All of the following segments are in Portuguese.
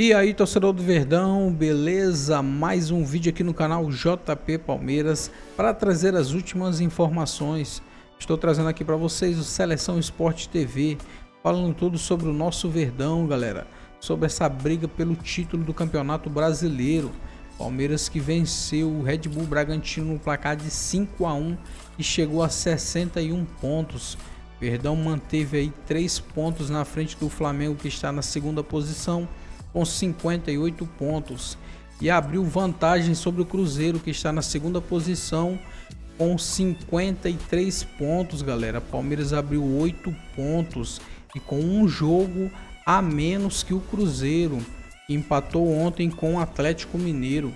E aí, torcedor do Verdão, beleza? Mais um vídeo aqui no canal JP Palmeiras para trazer as últimas informações. Estou trazendo aqui para vocês o Seleção Esporte TV, falando tudo sobre o nosso Verdão, galera. Sobre essa briga pelo título do Campeonato Brasileiro. Palmeiras que venceu o Red Bull Bragantino no placar de 5-1 e chegou a 61 pontos. Verdão manteve aí 3 pontos na frente do Flamengo, que está na segunda posição, com 58 pontos, e abriu vantagem sobre o Cruzeiro, que está na segunda posição com 53 pontos, galera. Palmeiras abriu 8 pontos e com um jogo a menos que o Cruzeiro, que empatou ontem com o Atlético Mineiro.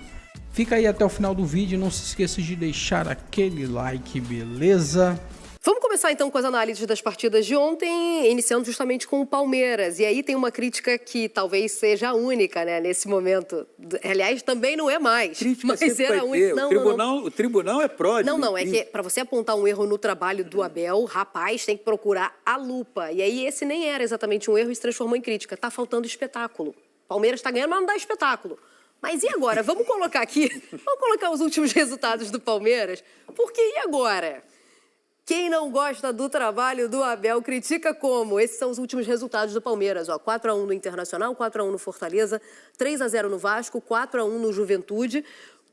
Fica aí até o final do vídeo, não se esqueça de deixar aquele like, beleza? Vamos começar então com as análises das partidas de ontem, iniciando justamente com o Palmeiras. E aí tem uma crítica que talvez seja a única, né, nesse momento. Aliás, também não é mais. Crítica mas era a única. O tribunal é pródigo. Não, é que para você apontar um erro no trabalho do Abel, rapaz, tem que procurar a lupa. E aí esse nem era exatamente um erro e se transformou em crítica. Tá faltando espetáculo. Palmeiras tá ganhando, mas não dá espetáculo. Mas e agora? Vamos colocar aqui, vamos colocar os últimos resultados do Palmeiras. Porque e agora? Quem não gosta do trabalho do Abel critica como? Esses são os últimos resultados do Palmeiras. 4-1 no Internacional, 4-1 no Fortaleza, 3-0 no Vasco, 4-1 no Juventude,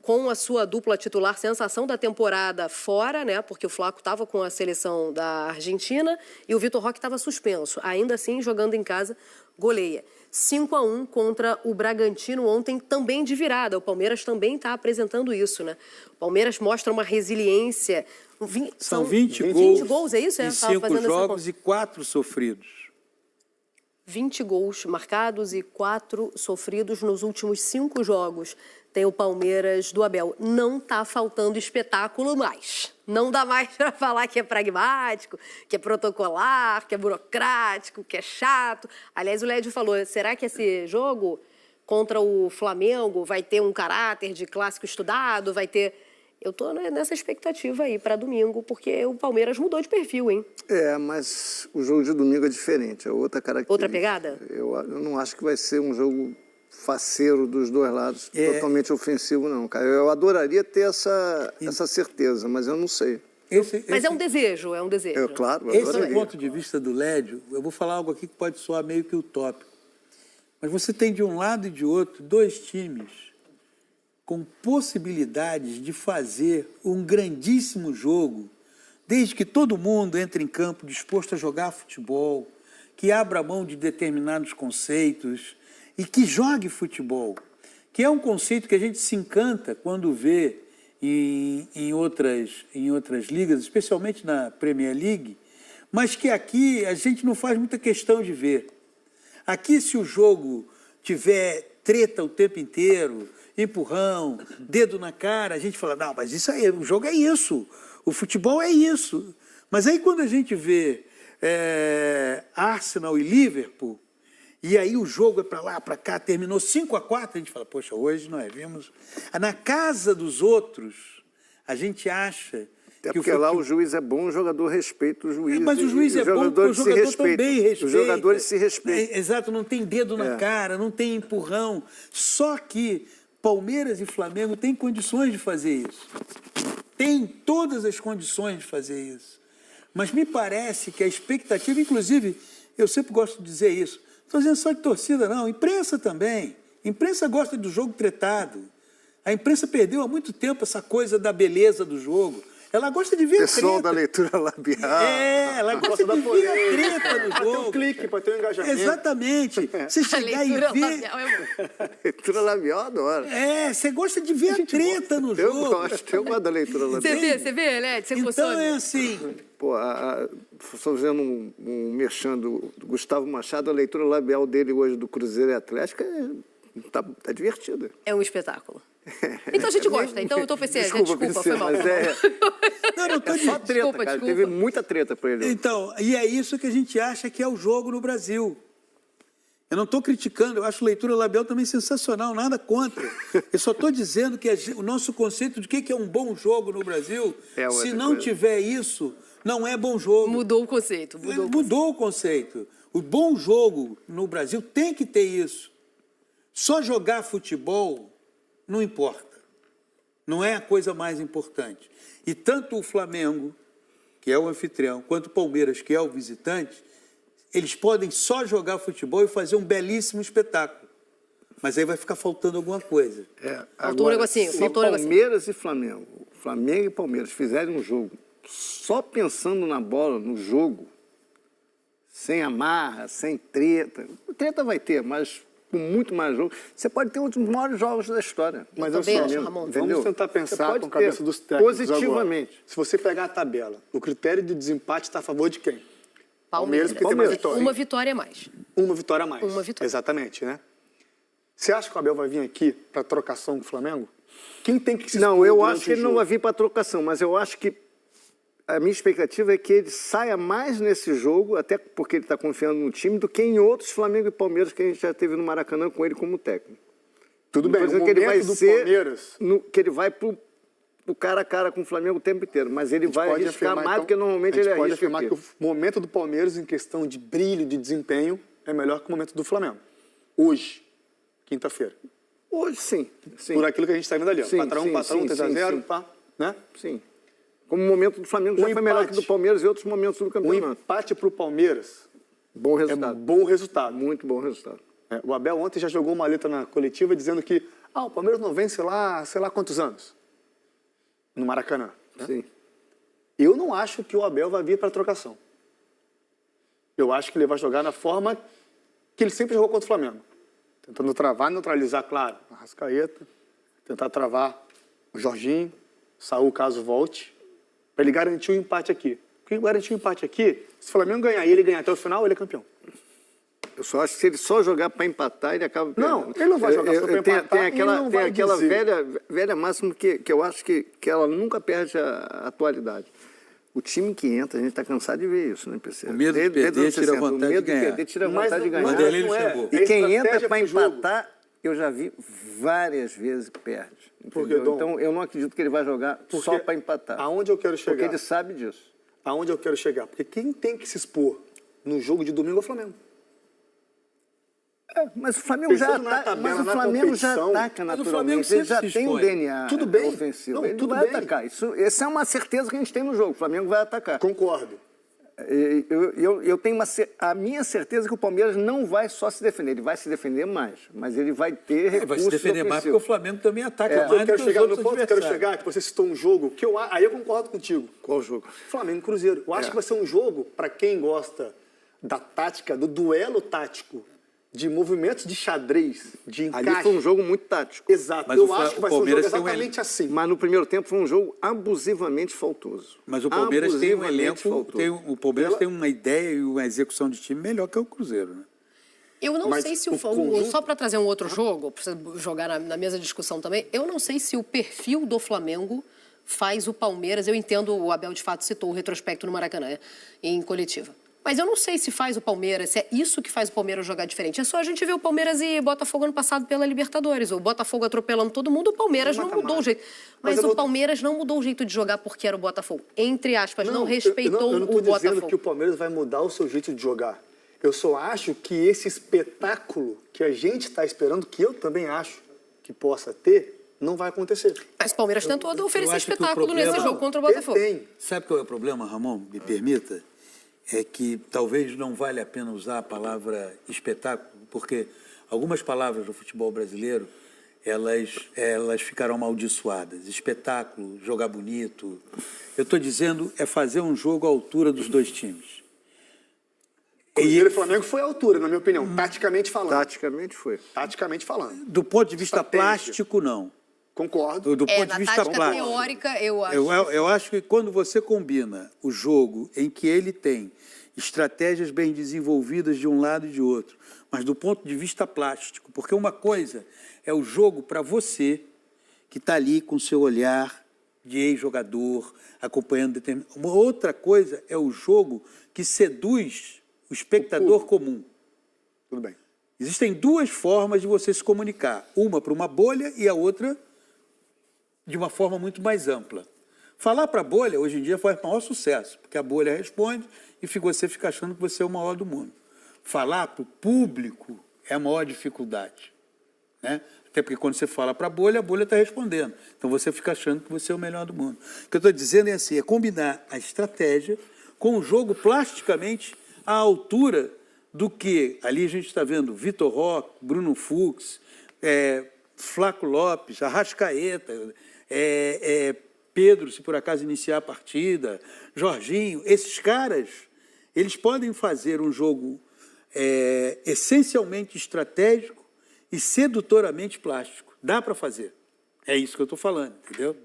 com a sua dupla titular sensação da temporada fora, né? Porque o Flaco estava com a seleção da Argentina e o Vitor Roque estava suspenso. Ainda assim, jogando em casa, goleia. 5-1 contra o Bragantino ontem, também de virada. O Palmeiras também está apresentando isso, né? O Palmeiras mostra uma resiliência. São 20 gols, é isso? Em 5 jogos e 4 sofridos. 20 gols marcados e 4 sofridos nos últimos 5 jogos. Tem o Palmeiras do Abel. Não está faltando espetáculo mais. Não dá mais para falar que é pragmático, que é protocolar, que é burocrático, que é chato. Aliás, o Lédio falou, será que esse jogo contra o Flamengo vai ter um caráter de clássico estudado? Vai ter... Eu tô nessa expectativa aí para domingo, porque o Palmeiras mudou de perfil, hein? Mas o jogo de domingo é diferente, é outra característica. Outra pegada? Eu não acho que vai ser um jogo faceiro dos dois lados, totalmente ofensivo, não, cara. Eu adoraria ter essa certeza, mas eu não sei. Mas é um desejo, Claro, eu esse adoraria. ponto de vista do Lédio, eu vou falar algo aqui que pode soar meio que utópico. Mas você tem de um lado e de outro 2 times com possibilidades de fazer um grandíssimo jogo, desde que todo mundo entre em campo disposto a jogar futebol, que abra mão de determinados conceitos e que jogue futebol, que é um conceito que a gente se encanta quando vê em outras ligas, especialmente na Premier League, mas que aqui a gente não faz muita questão de ver. Aqui, se o jogo tiver treta o tempo inteiro, empurrão, dedo na cara, a gente fala, não, mas isso aí, o jogo é isso, o futebol é isso. Mas aí quando a gente vê Arsenal e Liverpool, e aí o jogo é para lá, para cá, terminou 5-4, a gente fala, poxa, hoje nós vimos... Na casa dos outros, a gente acha... Até porque lá o juiz é bom, o jogador respeita o juiz. Mas o juiz é bom, porque o jogador também respeita. Os jogadores se respeitam. Exato, não tem dedo na cara, não tem empurrão. Só que Palmeiras e Flamengo têm condições de fazer isso. Tem todas as condições de fazer isso. Mas me parece que a expectativa, inclusive, eu sempre gosto de dizer isso, não estou dizendo só de torcida, não, imprensa também. A imprensa gosta do jogo tretado. A imprensa perdeu há muito tempo essa coisa da beleza do jogo. Ela gosta de ver a treta. Pessoal da leitura labial. Ela gosta de ver a treta no jogo. Para ter um clique, para ter um engajamento. Exatamente. Você chegar e ver... Leitura labial, eu adoro. Você gosta de ver a treta no jogo. Eu gosto, eu gosto da leitura labial. Você vê, Lédio? Você então é assim... Estou fazendo um merchan do Gustavo Machado, a leitura labial dele hoje do Cruzeiro e Atlético tá divertida. É um espetáculo. Então a gente gosta. Então eu tô PC, desculpa, foi mal. Não, só treta, cara. Teve muita treta para ele. Então, e é isso que a gente acha que é o jogo no Brasil. Eu não estou criticando, eu acho leitura labial também sensacional, nada contra. Eu só estou dizendo que o nosso conceito de que é um bom jogo no Brasil, se não tiver isso, não é bom jogo. Mudou o conceito. Mudou o conceito. O bom jogo no Brasil tem que ter isso. Só jogar futebol não importa. Não é a coisa mais importante. E tanto o Flamengo, que é o anfitrião, quanto o Palmeiras, que é o visitante, eles podem só jogar futebol e fazer um belíssimo espetáculo. Mas aí vai ficar faltando alguma coisa. Faltou um negocinho. Se Palmeiras e Flamengo, Flamengo e Palmeiras fizerem um jogo só pensando na bola, no jogo, sem amarra, sem treta. Treta vai ter, mas com muito mais jogo. Você pode ter um dos maiores jogos da história. Mas também acho, Ramon. vamos tentar pensar com a cabeça dos técnicos positivamente. agora. Se você pegar a tabela, o critério de desempate está a favor de quem? Palmeiras. porque tem mais vitória. Uma vitória a mais. Uma vitória a mais. Uma vitória. Exatamente, né? Você acha que o Abel vai vir aqui para trocação com o Flamengo? Quem tem que se Não, expor eu durante acho que ele o não jogo? vai vir para trocação, mas eu acho que a minha expectativa é que ele saia mais nesse jogo, até porque ele está confiando no time, do que em outros Flamengo e Palmeiras que a gente já teve no Maracanã com ele como técnico. Tudo Não bem, tô o dizendo que ele vai momento do ser Palmeiras... que ele vai pro cara a cara com o Flamengo o tempo inteiro, mas ele vai pode arriscar afirmar, mais então, do que normalmente a gente ele pode arrisca. afirmar aqui. que o momento do Palmeiras, em questão de brilho, de desempenho, é melhor que o momento do Flamengo. Hoje, quinta-feira. Hoje, sim. Por aquilo que a gente está vendo ali, ó. Sim, 4x1, sim, 4x1, sim, 3x0, sim. pá, né? Sim. Como o momento do Flamengo já foi melhor que o do Palmeiras e outros momentos do Um campeonato. empate para o Palmeiras Bom é resultado. bom resultado. Muito bom resultado. O Abel ontem já jogou uma letra na coletiva dizendo que o Palmeiras não vence lá, sei lá quantos anos, no Maracanã. Né? Sim. Eu não acho que o Abel vai vir para a trocação. Eu acho que ele vai jogar na forma que ele sempre jogou contra o Flamengo. Tentando travar, neutralizar, claro, a Arrascaeta, tentar travar o Jorginho, Saúl caso volte, para ele garantir o empate aqui. Porque garantir o empate aqui, se o Flamengo ganhar e ele ganhar até o final, ele é campeão. Eu só acho que se ele só jogar para empatar, ele acaba perdendo. Não, ele não vai jogar só para empatar. Tem e aquela, não tem vai aquela dizer. velha máxima que eu acho que ela nunca perde a atualidade. O time que entra, a gente está cansado de ver isso, né, PC? O medo de perder tira a vontade de ganhar. O medo de perder tira a Mas vontade de ganhar. Mas ele chegou. E quem entra estratégia para pro jogo. empatar, eu já vi várias vezes que perde. Por quê, Entendeu? Dom? Então, eu não acredito que ele vai jogar só Porque para empatar. Aonde eu quero chegar? Porque ele sabe disso. Aonde eu quero chegar? Porque quem tem que se expor no jogo de domingo é o Flamengo. Mas o Flamengo já Pensando na ataca, tabela, mas o na Flamengo já competição, ataca mas o Flamengo naturalmente. Ele já sempre se tem um expõe. DNA Tudo bem. ofensivo. Não, Ele tudo vai bem. atacar. Essa é uma certeza que a gente tem no jogo. O Flamengo vai atacar. Concordo. Eu tenho a minha certeza que o Palmeiras não vai só se defender. Ele vai se defender mais. Mas ele vai ter recursos Vai se defender mais porque o ofensivos. Flamengo também ataca Eu mais do quero que os chegar no outros ponto que eu quero adversários. chegar, que você citou um jogo, que aí eu concordo contigo. Qual jogo? Flamengo e Cruzeiro. Eu acho que vai ser um jogo, para quem gosta da tática, do duelo tático, de movimentos de xadrez, de encaixe. Ali foi um jogo muito tático. Exato. Mas Eu acho que vai ser um jogo Palmeiras tem um exatamente assim. Mas no primeiro tempo foi um jogo abusivamente faltoso. Mas o Palmeiras tem um Abusivamente elenco, faltoso. o Palmeiras tem uma ideia e uma execução de time melhor que o Cruzeiro, né? Eu não Mas sei se o conjunto- só para trazer um outro jogo, para jogar na mesa de discussão também, eu não sei se o perfil do Flamengo faz o Palmeiras. Eu entendo, o Abel de fato citou o retrospecto no Maracanã, em coletiva. Mas eu não sei se faz o Palmeiras, se é isso que faz o Palmeiras jogar diferente. É só a gente ver o Palmeiras e Botafogo ano passado pela Libertadores. O Botafogo atropelando todo mundo, o Palmeiras não mudou o jeito. Mas o Palmeiras não mudou o jeito de jogar porque era o Botafogo. Entre aspas, não respeitou eu não tô o dizendo Botafogo. que o Palmeiras vai mudar o seu jeito de jogar. Eu só acho que esse espetáculo que a gente está esperando, que eu também acho que possa ter, não vai acontecer. Mas o Palmeiras tentou oferecer acho que o espetáculo problema- nesse jogo contra o Ele Botafogo. tem. Sabe qual é o problema, Ramon? Me permita? É que talvez não vale a pena usar a palavra espetáculo, porque algumas palavras do futebol brasileiro, elas ficaram amaldiçoadas. Espetáculo, jogar bonito. Eu estou dizendo é fazer um jogo à altura dos dois times. Cruzeiro e Flamengo foi à altura, na minha opinião, taticamente falando. Taticamente foi. Taticamente falando. Do ponto de vista Estratégia. plástico, não. Concordo. Do ponto Na de vista tática plástico. teórica, eu acho. Eu acho que quando você combina o jogo em que ele tem estratégias bem desenvolvidas de um lado e de outro, mas do ponto de vista plástico, porque uma coisa é o jogo para você, que está ali com seu olhar de ex-jogador, acompanhando determinado... Uma outra coisa é o jogo que seduz o espectador comum. Tudo bem. Existem duas formas de você se comunicar, uma para uma bolha e a outra de uma forma muito mais ampla. Falar para a bolha, hoje em dia, faz maior sucesso, porque a bolha responde e você fica achando que você é o maior do mundo. Falar para o público é a maior dificuldade. né? Até porque quando você fala para a bolha está respondendo. Então você fica achando que você é o melhor do mundo. O que eu estou dizendo é assim, é combinar a estratégia com o jogo plasticamente à altura do que ali a gente está vendo Vitor Roque, Bruno Fux, Flaco Lopes, Arrascaeta, Pedro, se por acaso iniciar a partida, Jorginho, esses caras, eles podem fazer um jogo essencialmente estratégico e sedutoramente plástico. Dá para fazer. É isso que eu estou falando, entendeu?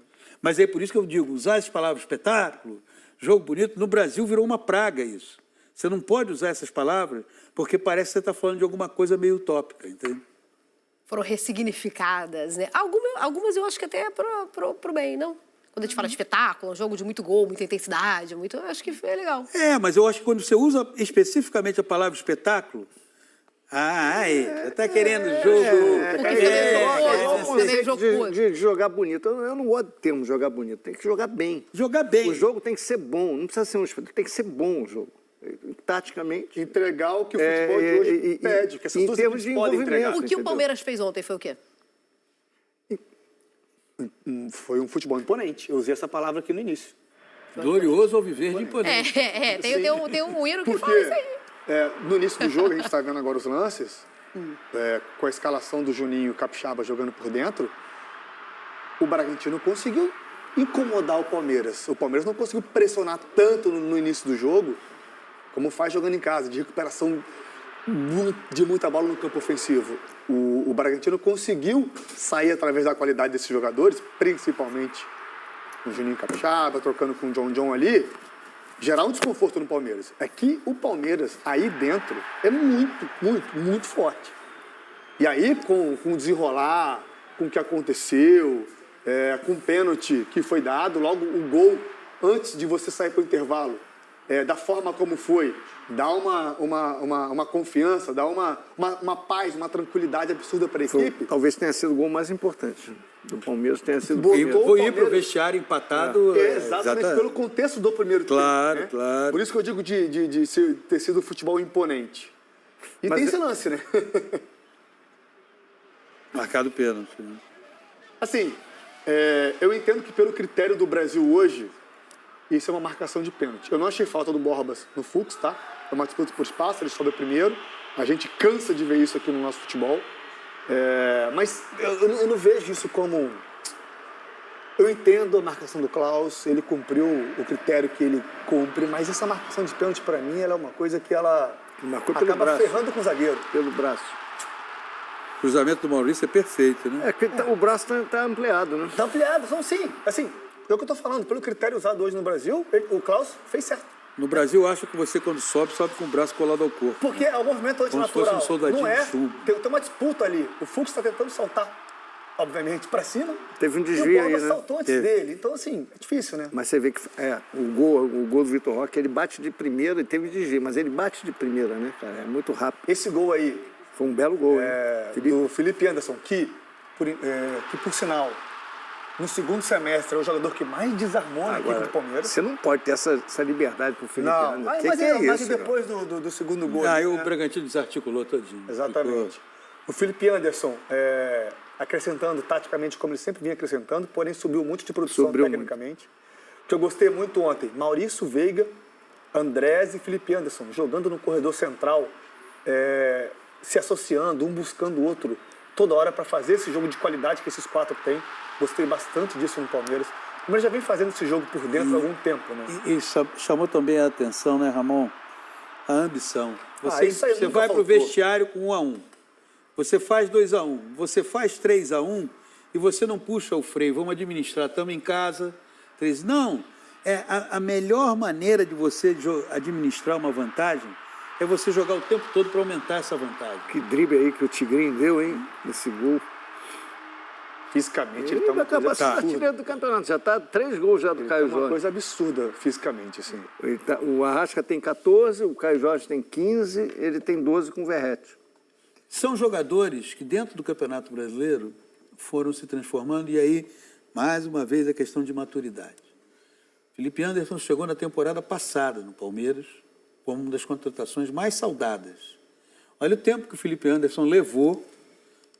Mas é por isso que eu digo, usar as palavras espetáculo, jogo bonito, no Brasil virou uma praga isso. Você não pode usar essas palavras porque parece que você está falando de alguma coisa meio utópica, entende? Foram ressignificadas, né? Algumas eu acho que até é pro bem, não? Quando a gente fala de espetáculo, um jogo de muito gol, muita intensidade, eu acho que é legal. Mas eu acho que quando você usa especificamente a palavra espetáculo, você está querendo jogo... De jogar bonito. Eu não gosto do termo jogar bonito, tem que jogar bem. Jogar bem. O jogo tem que ser bom, não precisa ser um espetáculo, tem que ser bom o jogo. Taticamente. Entregar o que o futebol de hoje pede, que essas duas equipes podem entregar. O que o Palmeiras fez ontem foi o quê? Foi um futebol imponente. Eu usei essa palavra aqui no início. Glorioso ao viver de imponente. Tem um hino que fala isso aí. No início do jogo, a gente está vendo agora os lances, com a escalação do Juninho Capixaba jogando por dentro, o Bragantino conseguiu incomodar o Palmeiras. O Palmeiras não conseguiu pressionar tanto no início do jogo, como faz jogando em casa, de recuperação de muita bola no campo ofensivo. O Bragantino conseguiu sair através da qualidade desses jogadores, principalmente o Juninho Capixaba, trocando com o John ali, gerar um desconforto no Palmeiras. É que o Palmeiras, aí dentro, é muito, muito, muito forte. E aí, com o desenrolar, com o que aconteceu, com o pênalti que foi dado, logo o gol, antes de você sair para o intervalo, da forma como foi, dá uma confiança, dá uma paz, uma tranquilidade absurda para a equipe. Talvez tenha sido o gol mais importante do Palmeiras, tenha sido Vou ir para o vestiário empatado. Exatamente, pelo contexto do primeiro tempo. Claro, claro. Por isso que eu digo de ter sido futebol imponente. E tem esse lance, né? Marcado pênalti. Né? Assim, eu entendo que pelo critério do Brasil hoje, isso é uma marcação de pênalti. Eu não achei falta do Borbas no Fux, tá? É uma disputa por espaço, ele sobe primeiro. A gente cansa de ver isso aqui no nosso futebol. Mas eu não vejo isso como... Eu entendo a marcação do Klaus, ele cumpriu o critério que ele cumpre, mas essa marcação de pênalti, para mim, ela é uma coisa que ela acaba ferrando com o zagueiro. Pelo braço. O cruzamento do Maurício é perfeito, né? O braço está ampliado, né? Está ampliado, sim. Assim, é o que eu estou falando. Pelo critério usado hoje no Brasil, o Klaus fez certo. No Brasil, acho que você, quando sobe com o braço colado ao corpo. Porque é um movimento antinatural. Como se fosse um soldadinho não de chumbo. Tem uma disputa ali. O Fux está tentando saltar, obviamente, para cima. Teve um desvio aí, né? E o Borbas saltou antes dele. Então, assim, é difícil, né? Mas você vê que o gol do Vitor Roque, ele bate de primeira e teve desvio. Mas ele bate de primeira, né, cara? É muito rápido. Esse gol aí... Foi um belo gol, do Felipe Anderson, que por sinal... No segundo semestre, é o jogador que mais desarmou na equipe do Palmeiras. Você não pode ter essa liberdade pro Felipe. Não, mas isso, depois do segundo gol. O Bragantino desarticulou todinho. Exatamente. O Felipe Anderson, acrescentando taticamente como ele sempre vinha acrescentando, porém subiu muito de produção tecnicamente. O que eu gostei muito ontem, Maurício Veiga, Andrés e Felipe Anderson, jogando no corredor central, se associando, um buscando o outro, toda hora para fazer esse jogo de qualidade que esses quatro têm. Gostei bastante disso no Palmeiras. O Palmeiras já vem fazendo esse jogo por dentro há algum tempo, né? E chamou também a atenção, né, Ramon? A ambição. Você vai para o vestiário com 1-1. Você faz 2-1. Você faz 3-1 e você não puxa o freio. Vamos administrar, estamos em casa. 3. Não. A melhor maneira de você administrar uma vantagem é você jogar o tempo todo para aumentar essa vantagem. Que drible aí que o Tigrinho deu, hein? Nesse gol. Fisicamente, ele tá uma coisa absurda. Do campeonato, já está 3 gols já do Caio Jorge. Uma coisa absurda, fisicamente, assim. O Arrasca tem 14, o Caio Jorge tem 15, ele tem 12 com o Verratti. São jogadores que, dentro do Campeonato Brasileiro, foram se transformando, e aí, mais uma vez, a questão de maturidade. Felipe Anderson chegou na temporada passada no Palmeiras, como uma das contratações mais saudadas. Olha o tempo que o Felipe Anderson levou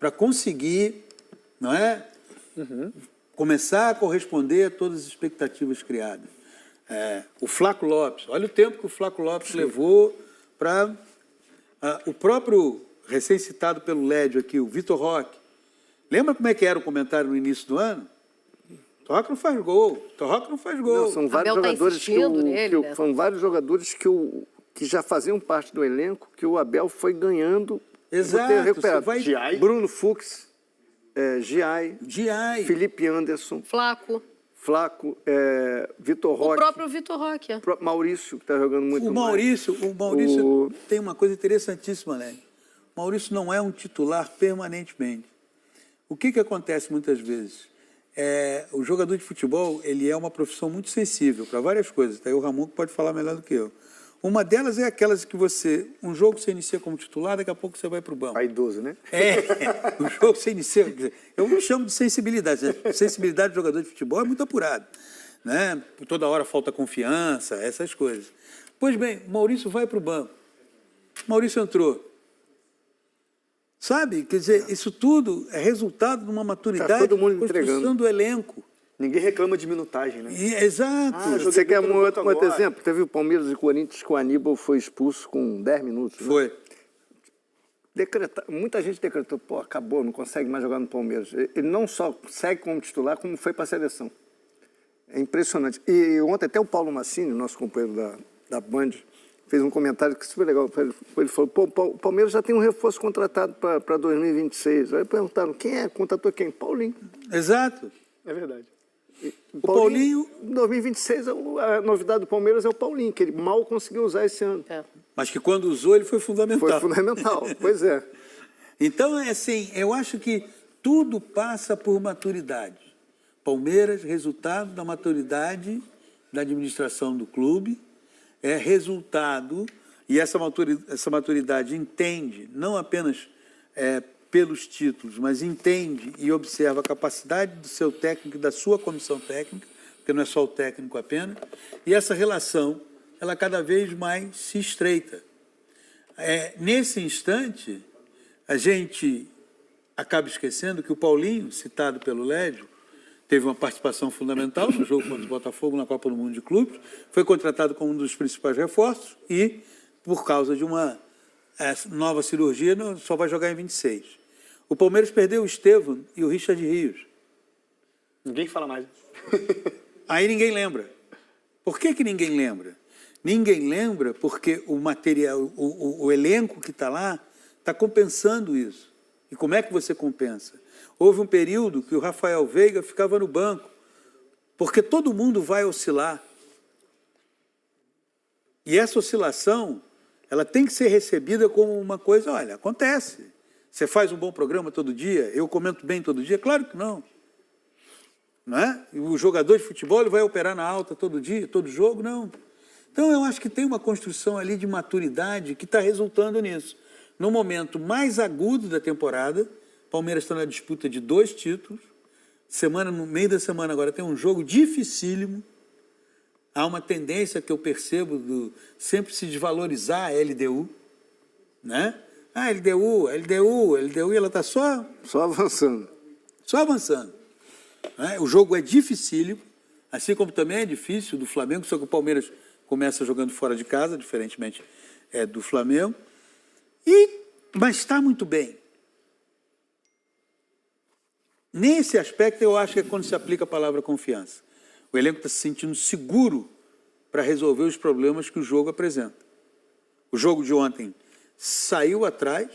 para conseguir, não é? Começar a corresponder a todas as expectativas criadas. O Flaco Lopes, olha o tempo que o Flaco Lopes levou para... o próprio recém-citado pelo Lédio aqui, o Vitor Roque. Lembra como é que era o comentário no início do ano? Torroque não faz gol. Torroque não faz gol. Não, são vários Abel tá jogadores insistindo nele, né? são vários jogadores que já faziam parte do elenco, que o Abel foi ganhando. Exato, Ter recuperado. você vai- Giai. Bruno Fux, Giai, Giai. Felipe Anderson, Flaco. Flaco, Vitor O Roque, próprio Vitor Roque. Maurício, que está jogando muito O mais. Maurício tem uma coisa interessantíssima, né? O Maurício não é um titular permanentemente. O que acontece muitas vezes? O jogador de futebol, ele é uma profissão muito sensível para várias coisas. Tá aí o Ramon que pode falar melhor do que eu. Uma delas é aquelas que um jogo você inicia como titular, daqui a pouco você vai para o banco. Vaidoso, né? O jogo você inicia... quer dizer, eu não chamo de sensibilidade. Né? Sensibilidade de jogador de futebol é muito apurado. Né? Toda hora falta confiança, essas coisas. Pois bem, Maurício vai para o banco. Maurício entrou. Sabe? Quer dizer, isso tudo é resultado de uma maturidade Tá todo mundo construção entregando. do elenco. Ninguém reclama de minutagem, né? Exato. Você quer um outro agora. exemplo? Teve o Palmeiras e Corinthians que o Aníbal foi expulso com 10 minutos. Né? Foi. Muita gente decretou, pô, acabou, não consegue mais jogar no Palmeiras. Ele não só segue como titular, como foi para a seleção. É impressionante. E ontem até o Paulo Massini, nosso companheiro da Band, fez um comentário que é super legal. Ele falou, pô, o Palmeiras já tem um reforço contratado para 2026. Aí perguntaram, quem é? Contratou quem? Paulinho. Exato. É verdade. O Paulinho... Em 2026, a novidade do Palmeiras é o Paulinho, que ele mal conseguiu usar esse ano. Mas que quando usou, ele foi fundamental. Foi fundamental, pois é. Então, assim, eu acho que tudo passa por maturidade. Palmeiras, resultado da maturidade da administração do clube, é resultado, e essa maturidade entende, não apenas pelos títulos, mas entende e observa a capacidade do seu técnico e da sua comissão técnica, porque não é só o técnico apenas, e essa relação, ela cada vez mais se estreita. Nesse instante, a gente acaba esquecendo que o Paulinho, citado pelo Lédio, teve uma participação fundamental no jogo contra o Botafogo na Copa do Mundo de Clubes, foi contratado como um dos principais reforços e, por causa de uma nova cirurgia, só vai jogar em 26. O Palmeiras perdeu o Estevão e o Richard Rios. Ninguém fala mais. Aí ninguém lembra. Por que ninguém lembra? Ninguém lembra porque o material, o elenco que está lá está compensando isso. E como é que você compensa? Houve um período que o Rafael Veiga ficava no banco, porque todo mundo vai oscilar. E essa oscilação, ela tem que ser recebida como uma coisa, olha, acontece. Você faz um bom programa todo dia, eu comento bem todo dia? Claro que não. Não é? E o jogador de futebol ele vai operar na alta todo dia, todo jogo? Não. Então, eu acho que tem uma construção ali de maturidade que está resultando nisso. No momento mais agudo da temporada, o Palmeiras está na disputa de 2 títulos. No meio da semana agora tem um jogo dificílimo. Há uma tendência que eu percebo sempre se desvalorizar a LDU. Né? LDU, e ela está só avançando. Só avançando. Né? O jogo é dificílimo, assim como também é difícil do Flamengo, só que o Palmeiras começa jogando fora de casa, diferentemente do Flamengo. Mas está muito bem. Nesse aspecto, eu acho que é quando se aplica a palavra confiança. O elenco está se sentindo seguro para resolver os problemas que o jogo apresenta. O jogo de ontem saiu atrás,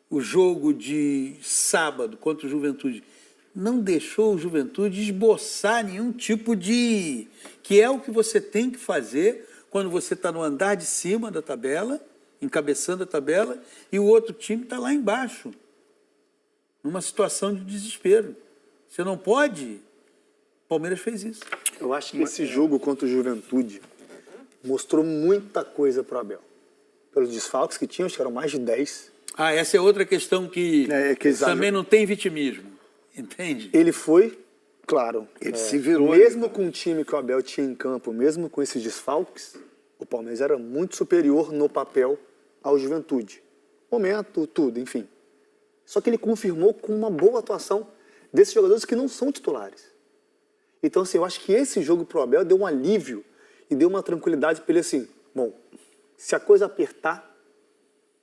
o jogo de sábado contra o Juventude não deixou o Juventude esboçar nenhum tipo de... que é o que você tem que fazer quando você está no andar de cima da tabela, encabeçando a tabela, e o outro time está lá embaixo, numa situação de desespero. Você não pode... O Palmeiras fez isso. Eu acho que esse jogo contra o Juventude mostrou muita coisa para o Abel. Pelos desfalques que tinha, acho que eram mais de 10. Essa é outra questão que também não tem vitimismo. Entende? Ele foi, claro, ele se virou. Mesmo com o time que o Abel tinha em campo, mesmo com esses desfalques, o Palmeiras era muito superior no papel ao Juventude. Momento, tudo, enfim. Só que ele confirmou com uma boa atuação desses jogadores que não são titulares. Então, assim, eu acho que esse jogo pro Abel deu um alívio e deu uma tranquilidade para ele, assim, bom, se a coisa apertar,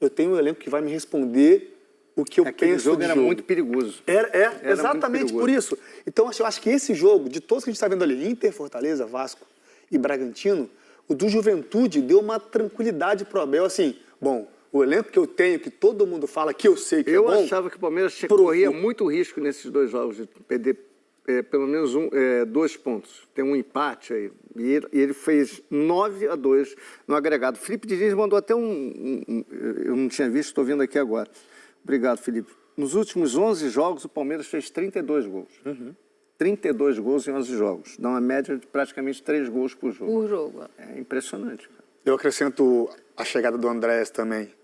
eu tenho um elenco que vai me responder o que eu penso jogo de era jogo. muito perigoso. Era exatamente muito perigoso. por isso. Então, eu acho que esse jogo, de todos que a gente está vendo ali, Inter, Fortaleza, Vasco e Bragantino, o do Juventude deu uma tranquilidade pro Abel, assim, bom, o elenco que eu tenho, que todo mundo fala que eu sei que é bom... Eu achava que o Palmeiras corria muito risco nesses dois jogos de perder pelo menos 2 pontos. Tem um empate aí. E ele fez 9-2 no agregado. Felipe Diniz mandou até eu não tinha visto, estou vendo aqui agora. Obrigado, Felipe. Nos últimos 11 jogos, o Palmeiras fez 32 gols. 32 gols em 11 jogos. Dá uma média de praticamente 3 gols por jogo. Por jogo. É impressionante. Eu acrescento a chegada do Andrés também,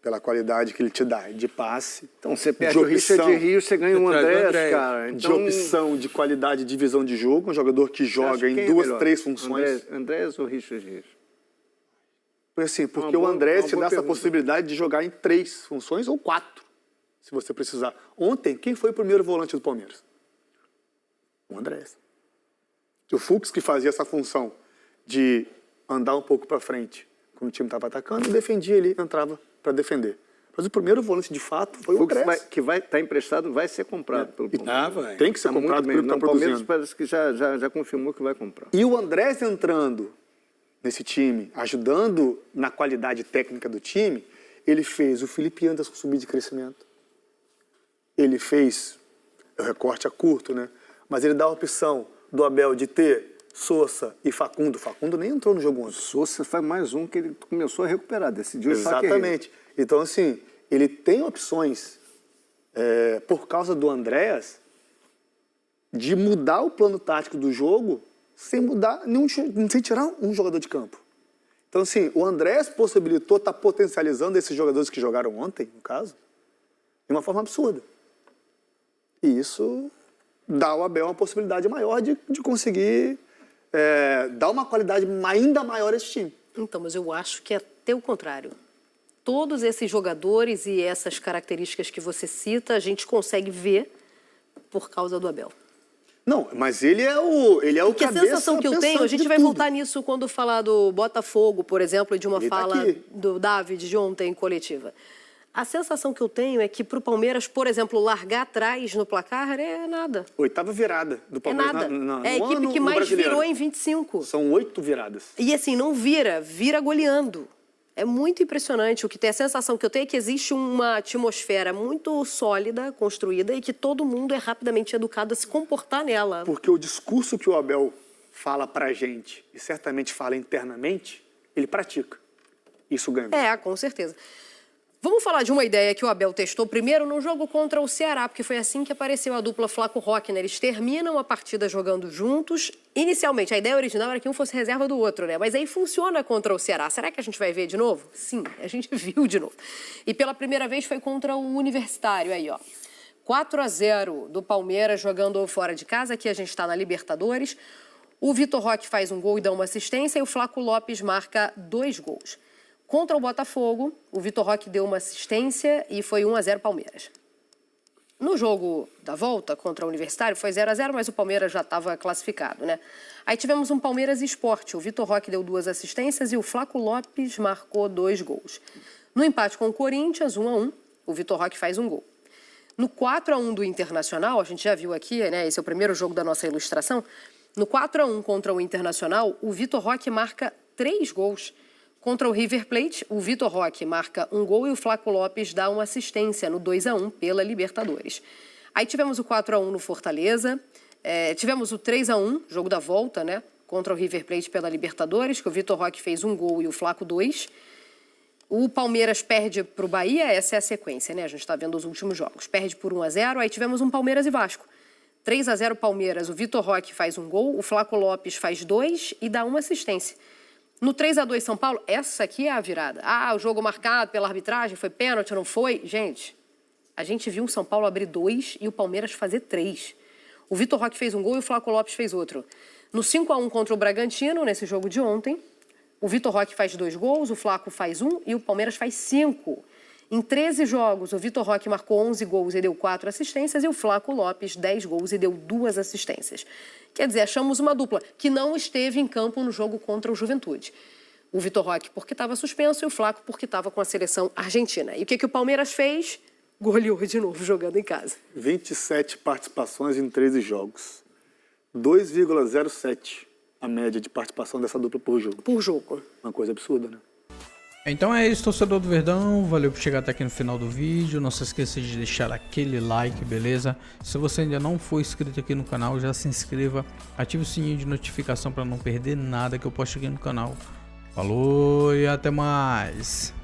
pela qualidade que ele te dá de passe. Então, você perde o Richard Rios, você ganha o Andrés, cara. Então, de opção, de qualidade, de visão de jogo, um jogador que joga em 2, 3 funções. Andrés ou Richard Rios? Porque o Andrés te dá essa possibilidade de jogar em 3 funções ou 4, se você precisar. Ontem, quem foi o primeiro volante do Palmeiras? O Andrés. O Fux, que fazia essa função de andar um pouco para frente quando o time estava atacando, defendia ele, entrava para defender. Mas o primeiro volante, de fato, foi o Andrés. Que vai estar emprestado, vai ser comprado pelo Palmeiras. Tem que ser comprado pelo que está produzindo. O Palmeiras produzindo. parece que já confirmou que vai comprar. E o Andrés entrando nesse time, ajudando na qualidade técnica do time, ele fez o Felipe Anderson subir de crescimento. Ele fez, o recorte é curto, né? Mas ele dá a opção do Abel de ter Sousa e Facundo. Facundo nem entrou no jogo ontem. Sousa foi mais um que ele começou a recuperar, decidiu. Exatamente. Então, assim, ele tem opções, por causa do Andréas, de mudar o plano tático do jogo sem tirar um jogador de campo. Então, assim, o Andrés possibilitou, está potencializando esses jogadores que jogaram ontem, no caso, de uma forma absurda. E isso dá ao Abel uma possibilidade maior de conseguir dar uma qualidade ainda maior a esse time. Então, mas eu acho que é até o contrário. Todos esses jogadores e essas características que você cita, a gente consegue ver por causa do Abel. Não, mas ele é o Porque a sensação que eu tenho, a gente vai voltar nisso quando falar do Botafogo, por exemplo, e de uma fala do David de ontem em coletiva. A sensação que eu tenho é que para o Palmeiras, por exemplo, largar atrás no placar é nada. 8ª virada do Palmeiras. É nada. É a equipe que mais virou em 25. São 8 viradas. E assim, não vira goleando. É muito impressionante. O que tem a sensação que eu tenho é que existe uma atmosfera muito sólida, construída, e que todo mundo é rapidamente educado a se comportar nela. Porque o discurso que o Abel fala pra gente, e certamente fala internamente, ele pratica. Isso ganha. Com certeza. Vamos falar de uma ideia que o Abel testou primeiro no jogo contra o Ceará, porque foi assim que apareceu a dupla Flaco-Roque, né? Eles terminam a partida jogando juntos. Inicialmente, a ideia original era que um fosse reserva do outro, né? Mas aí funciona contra o Ceará. Será que a gente vai ver de novo? Sim, a gente viu de novo. E pela primeira vez foi contra o Universitário aí, ó. 4-0 do Palmeiras jogando fora de casa. Aqui a gente está na Libertadores. O Vitor Roque faz um gol e dá uma assistência e o Flaco Lopes marca 2 gols. Contra o Botafogo, o Vitor Roque deu uma assistência e foi 1-0 Palmeiras. No jogo da volta contra o Universitário foi 0-0, mas o Palmeiras já estava classificado, né? Aí tivemos um Palmeiras Sport. O Vitor Roque deu 2 assistências e o Flaco Lopes marcou 2 gols. No empate com o Corinthians, 1-1, o Vitor Roque faz um gol. No 4-1 do Internacional, a gente já viu aqui, né? Esse é o primeiro jogo da nossa ilustração. No 4-1 contra o Internacional, o Vitor Roque marca 3 gols. Contra o River Plate, o Vitor Roque marca 1 gol e o Flaco Lopes dá uma assistência no 2-1 pela Libertadores. Aí tivemos o 4-1 no Fortaleza, tivemos o 3-1, jogo da volta, né? Contra o River Plate pela Libertadores, que o Vitor Roque fez 1 gol e o Flaco 2. O Palmeiras perde para o Bahia, essa é a sequência, né? A gente está vendo os últimos jogos. Perde por 1-0, aí tivemos um Palmeiras e Vasco. 3-0 Palmeiras, o Vitor Roque faz 1 gol, o Flaco Lopes faz 2 e dá uma assistência. No 3-2 São Paulo, essa aqui é a virada. O jogo marcado pela arbitragem, foi pênalti, não foi? Gente, a gente viu o São Paulo abrir 2 e o Palmeiras fazer 3. O Vitor Roque fez 1 gol e o Flaco Lopes fez outro. No 5-1 contra o Bragantino, nesse jogo de ontem, o Vitor Roque faz 2 gols, o Flaco faz 1 e o Palmeiras faz 5. Em 13 jogos, o Vitor Roque marcou 11 gols e deu 4 assistências e o Flaco Lopes 10 gols e deu 2 assistências. Quer dizer, achamos uma dupla que não esteve em campo no jogo contra o Juventude. O Vitor Roque porque estava suspenso e o Flaco porque estava com a seleção argentina. E o que o Palmeiras fez? Goleou de novo jogando em casa. 27 participações em 13 jogos. 2,07 a média de participação dessa dupla por jogo. Por jogo. Uma coisa absurda, né? Então é isso, torcedor do Verdão, valeu por chegar até aqui no final do vídeo, não se esqueça de deixar aquele like, beleza? Se você ainda não for inscrito aqui no canal, já se inscreva, ative o sininho de notificação para não perder nada que eu posto aqui no canal. Falou e até mais!